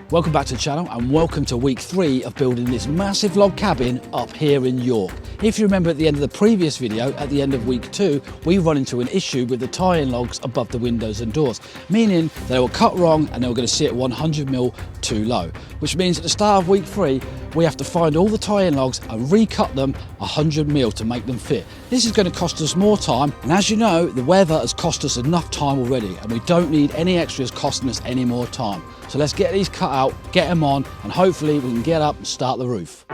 Welcome back to the channel and welcome to week 3 of building this massive log cabin up here in York. If you remember at the end of the previous video, at the end of week 2, we run into an issue with the tie-in logs above the windows and doors, meaning they were cut wrong and they were going to sit 100mm too low, which means at the start of week 3, we have to find all the tie-in logs and recut them 100mm to make them fit. This is going to cost us more time, and as you know, the weather has cost us enough time already and we don't need any extras costing us any more time. So let's get these cut out, get them on, and hopefully we can get up and start the roof.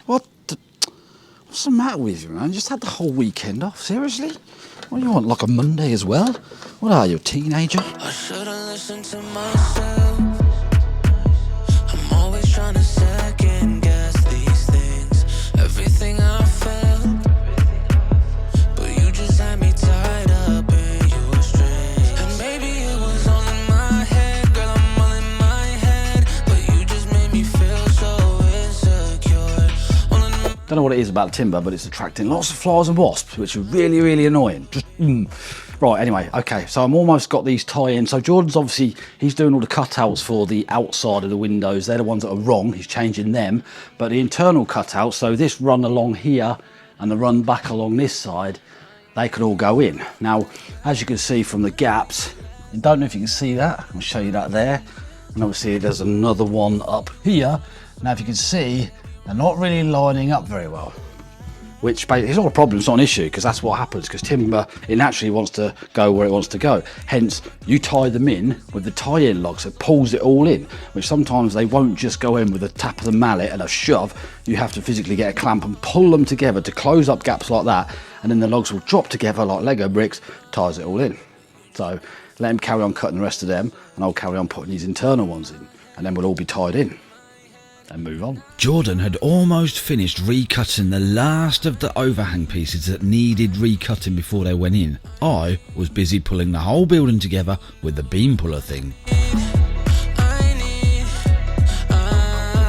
What's the matter with you, man? Just had the whole weekend off, seriously? What do you want, like a Monday as well? What are you, a teenager? I should've listened to myself. I'm always trying to second guess these things. Everything I felt, but you just had me tied up in your strings. And maybe it was all in my head, girl, I'm all in my head, but you just made me feel so insecure. Don't know what it is about timber, but it's attracting lots of flies and wasps, which are really, really annoying. Just, Right, anyway, okay, so I'm almost got these tie-in. So Jordan's obviously, he's doing all the cutouts for the outside of the windows. They're the ones that are wrong, he's changing them. But the internal cutouts, so this run along here and the run back along this side, they could all go in. Now, as you can see from the gaps, I don't know if you can see that, I'll show you that there. And obviously there's another one up here. Now, if you can see, they're not really lining up very well. Which is not a problem, it's not an issue, because that's what happens, because timber, it naturally wants to go where it wants to go. Hence, you tie them in with the tie-in log, so it pulls it all in, which sometimes they won't just go in with a tap of the mallet and a shove. You have to physically get a clamp and pull them together to close up gaps like that, and then the logs will drop together like Lego bricks, ties it all in. So let him carry on cutting the rest of them, and I'll carry on putting these internal ones in, and then we'll all be tied in. And move on. Jordan had almost finished recutting the last of the overhang pieces that needed recutting before they went in. I was busy pulling the whole building together with the beam puller thing.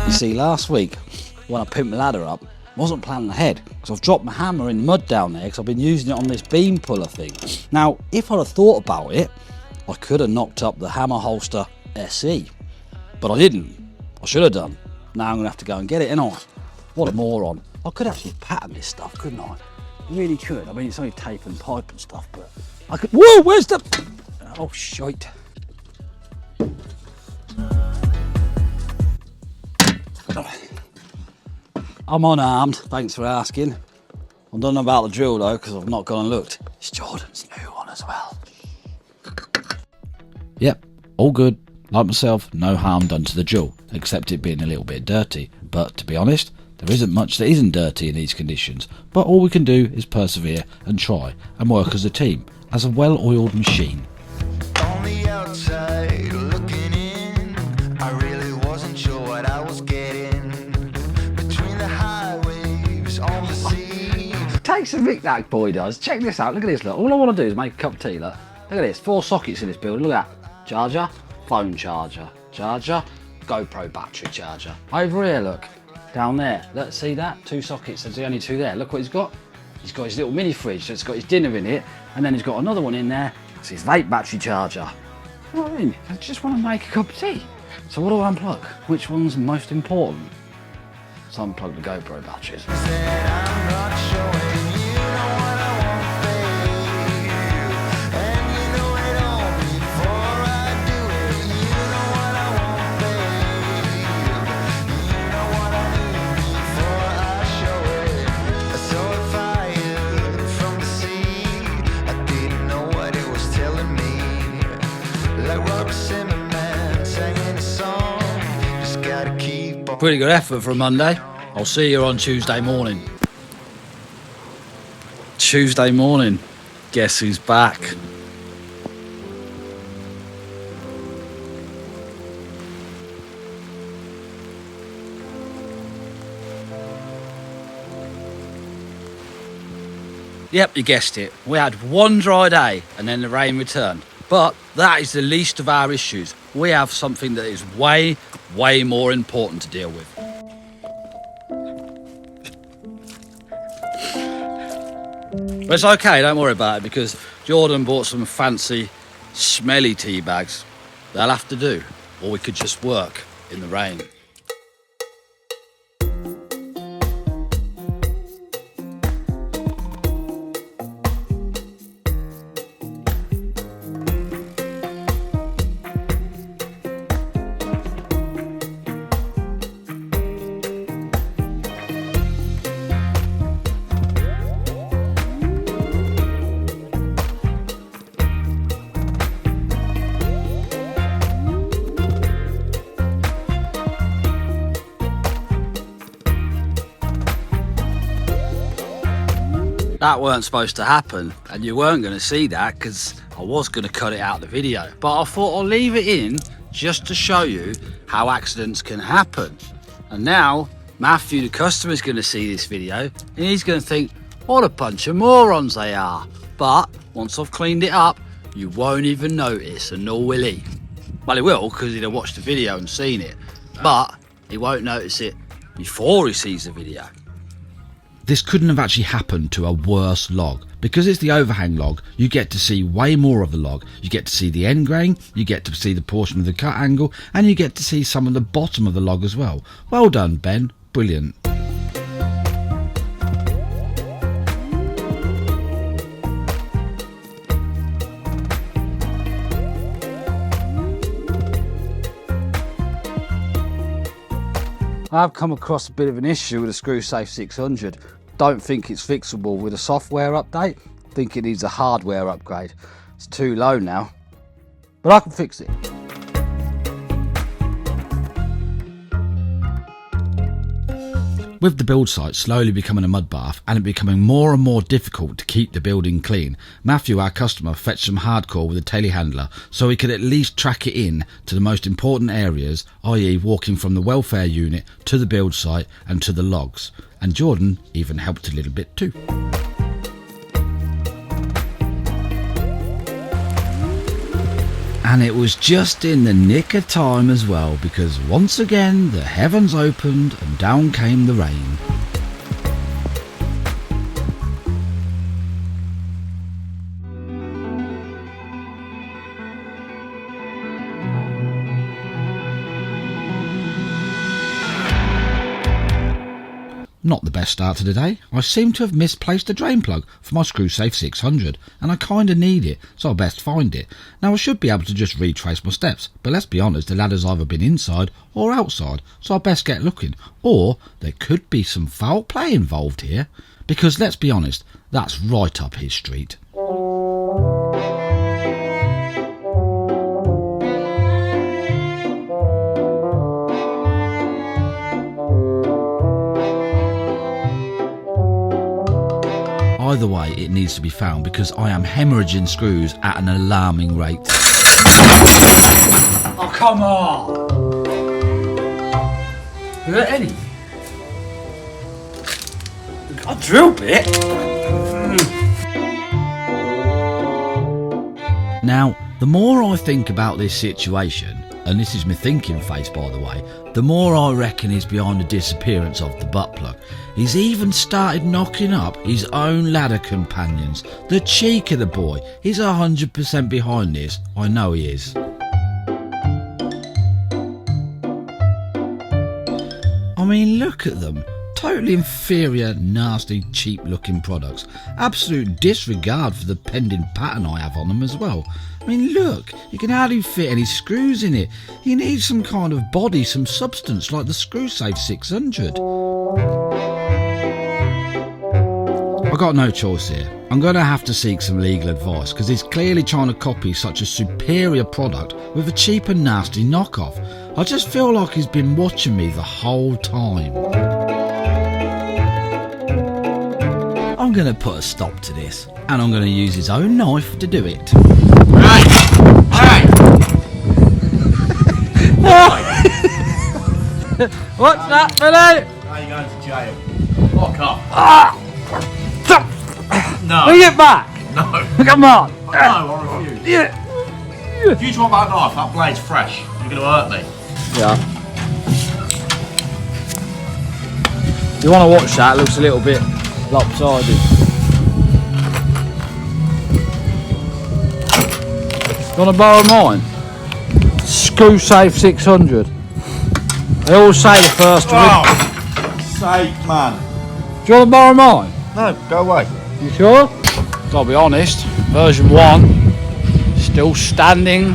You see, last week when I pimped the ladder up, I wasn't planning ahead because I've dropped my hammer in the mud down there because I've been using it on this beam puller thing. Now, if I'd have thought about it, I could have knocked up the hammer holster SE, but I didn't. I should have done. Now I'm going to have to go and get it, innit? What a moron. I could actually pattern this stuff, couldn't I? I really could. I mean, it's only tape and pipe and stuff, but I could... Whoa, where's the... Oh, shite. I'm unarmed, thanks for asking. I don't know about the drill, though, because I've not gone and looked. It's Jordan's new one as well. Yep, all good. Like myself, no harm done to the drill, except it being a little bit dirty. But to be honest, there isn't much that isn't dirty in these conditions. But all we can do is persevere and try and work as a team, as a well-oiled machine. On the outside, looking in, I really wasn't sure what I was getting. Between the high waves on the sea. Takes a mick, that boy does. Check this out, look at this, look. All I want to do is make a cup of tea, look. Look at this, 4 sockets in this building, look at that. Charger, phone charger, GoPro battery charger. Over here, look, down there, look, see that? 2 sockets, there's the only 2 there. Look what he's got. He's got his little mini fridge, so it's got his dinner in it, and then he's got another one in there, it's his vape battery charger. You know what I mean? I just want to make a cup of tea. So what do I unplug? Which one's most important? So unplug the GoPro batteries. Said I'm not showing you know what I want, babe. And you know it all before I do it. You know what I want, babe. You know what I need before I show it. I saw a fire from the sea. I didn't know what it was telling me. Like Robert Zimmerman singing a song. Just gotta keep on. Pretty good effort for a Monday. I'll see you on Tuesday morning. Tuesday morning. Guess who's back? Yep, you guessed it. We had one dry day and then the rain returned. But that is the least of our issues. We have something that is way more important to deal with. But it's okay, don't worry about it, because Jordan bought some fancy, smelly tea bags. They'll have to do, or we could just work in the rain. That weren't supposed to happen, and you weren't going to see that because I was going to cut it out of the video. But I thought I'll leave it in just to show you how accidents can happen. And now Matthew, the customer, is going to see this video and he's going to think, what a bunch of morons they are. But once I've cleaned it up, you won't even notice, and nor will he. Well, he will, because he'd have watched the video and seen it. But he won't notice it before he sees the video. This couldn't have actually happened to a worse log. Because it's the overhang log, you get to see way more of the log. You get to see the end grain, you get to see the portion of the cut angle, and you get to see some of the bottom of the log as well. Well done, Ben. Brilliant. I've come across a bit of an issue with a ScrewSafe 600. Don't think it's fixable with a software update. Think it needs a hardware upgrade. It's too low now, but I can fix it. With the build site slowly becoming a mud bath and it becoming more and more difficult to keep the building clean, Matthew, our customer, fetched some hardcore with a telehandler so he could at least track it in to the most important areas, i.e. walking from the welfare unit to the build site and to the logs. And Jordan even helped a little bit too. And it was just in the nick of time as well, because once again the heavens opened and down came the rain. Not the best start to the day. I seem to have misplaced a drain plug for my ScrewSafe 600 and I kinda need it, so I best find it. Now I should be able to just retrace my steps, but let's be honest, the ladder's either been inside or outside, so I best get looking. Or there could be some foul play involved here, because let's be honest, that's right up his street. Either way, it needs to be found because I am hemorrhaging screws at an alarming rate. Oh, come on! You got any? A drill bit? Now, the more I think about this situation, and this is my thinking face by the way, the more I reckon he's behind the disappearance of the butt plug. He's even started knocking up his own ladder companions. The cheek of the boy. He's 100% behind this. I know he is. I mean, look at them. Totally inferior, nasty, cheap looking products. Absolute disregard for the pending pattern I have on them as well. I mean, look, you can hardly fit any screws in it. You need some kind of body, some substance like the ScrewSafe 600. I've got no choice here. I'm going to have to seek some legal advice because he's clearly trying to copy such a superior product with a cheap and nasty knockoff. I just feel like he's been watching me the whole time. I'm going to put a stop to this and I'm going to use his own knife to do it. Hey! Hey! What's that, Billy? Now you're going to jail. Fuck off. No. Bring it back! No. Come on! No, I refuse. Yeah. If you drop that knife, that blade's fresh. You're going to hurt me. Yeah. You want to watch that? It looks a little bit lopsided. want to borrow mine? Screw Safe 600. They all say the first one. Oh, sake, man. Do you want to borrow mine? No, go away. You sure? Gotta be honest, version 1 still standing.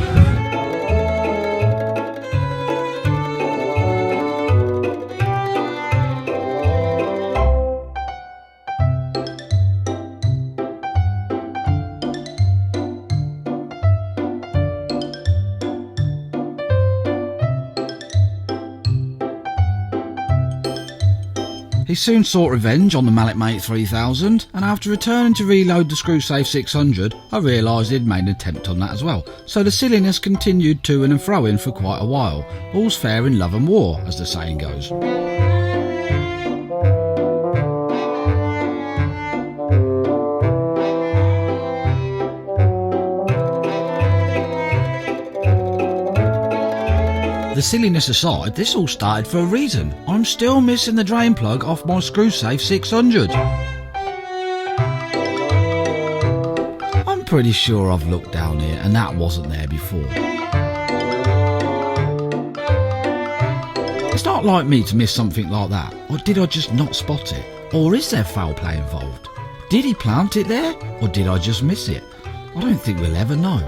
He soon sought revenge on the Mallet Mate 3000, and after returning to reload the Screwsafe 600, I realised he'd made an attempt on that as well. So the silliness continued to and fro-in for quite a while. All's fair in love and war, as the saying goes. The silliness aside, this all started for a reason. I'm still missing the drain plug off my Screwsafe 600. I'm pretty sure I've looked down here and that wasn't there before. It's not like me to miss something like that, or did I just not spot it? Or is there foul play involved? Did he plant it there, or did I just miss it? I don't think we'll ever know.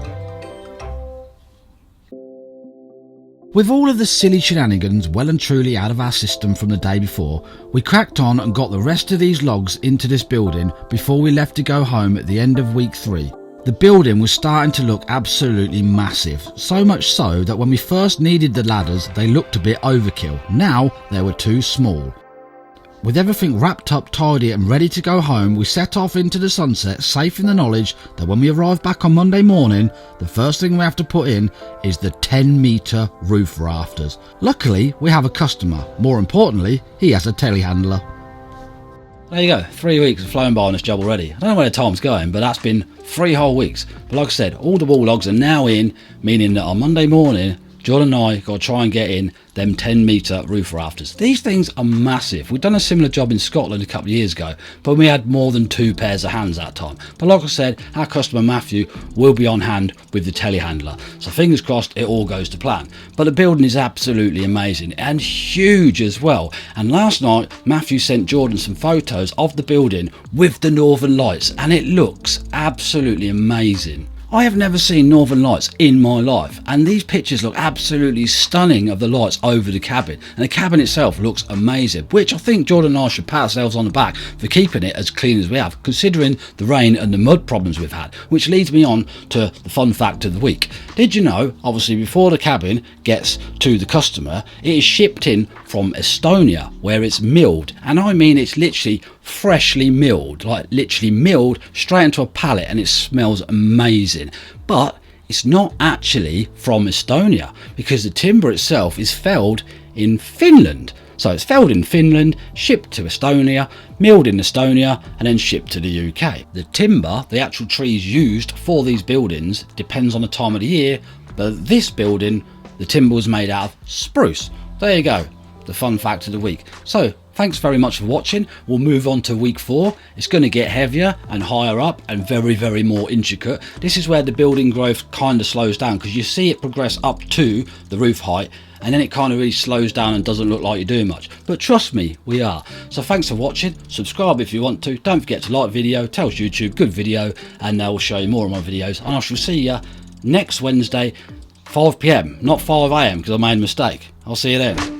With all of the silly shenanigans well and truly out of our system from the day before, we cracked on and got the rest of these logs into this building before we left to go home at the end of week 3. The building was starting to look absolutely massive, so much so that when we first needed the ladders they looked a bit overkill. Now they were too small. With everything wrapped up, tidy and ready to go home, we set off into the sunset, safe in the knowledge that when we arrive back on Monday morning, the first thing we have to put in is the 10-metre roof rafters. Luckily, we have a customer. More importantly, he has a telehandler. There you go, 3 weeks have flown by on this job already. I don't know where the time's going, but that's been 3 whole weeks. But like I said, all the wall logs are now in, meaning that on Monday morning, Jordan and I got to try and get in them 10-metre roof rafters. These things are massive. We've done a similar job in Scotland a couple of years ago, but we had more than 2 pairs of hands that time. But like I said, our customer Matthew will be on hand with the telehandler. So fingers crossed it all goes to plan. But the building is absolutely amazing and huge as well. And last night, Matthew sent Jordan some photos of the building with the Northern Lights, and it looks absolutely amazing. I have never seen Northern Lights in my life, and these pictures look absolutely stunning of the lights over the cabin, and the cabin itself looks amazing, which I think Jordan and I should pat ourselves on the back for keeping it as clean as we have, considering the rain and the mud problems we've had, which leads me on to the fun fact of the week. Did you know, obviously before the cabin gets to the customer, it is shipped in from Estonia, where it's milled, and I mean it's literally freshly milled, like literally milled straight into a pallet, and it smells amazing. But it's not actually from Estonia, because the timber itself is felled in Finland. So it's felled in Finland, shipped to Estonia, milled in Estonia, and then shipped to the UK. The timber, the actual trees used for these buildings, depends on the time of the year, but this building, the timber was made out of spruce. There you go, the fun fact of the week. So thanks very much for watching. We'll move on to week 4. It's going to get heavier and higher up and very more intricate. This is where the building growth kind of slows down, because you see it progress up to the roof height, and then it kind of really slows down and doesn't look like you're doing much. But trust me, we are. So thanks for watching. Subscribe if you want to. Don't forget to like the video. Tells YouTube good video, and we'll show you more of my videos. And I shall see you next Wednesday, 5 PM, not 5 AM, because I made a mistake. I'll see you then.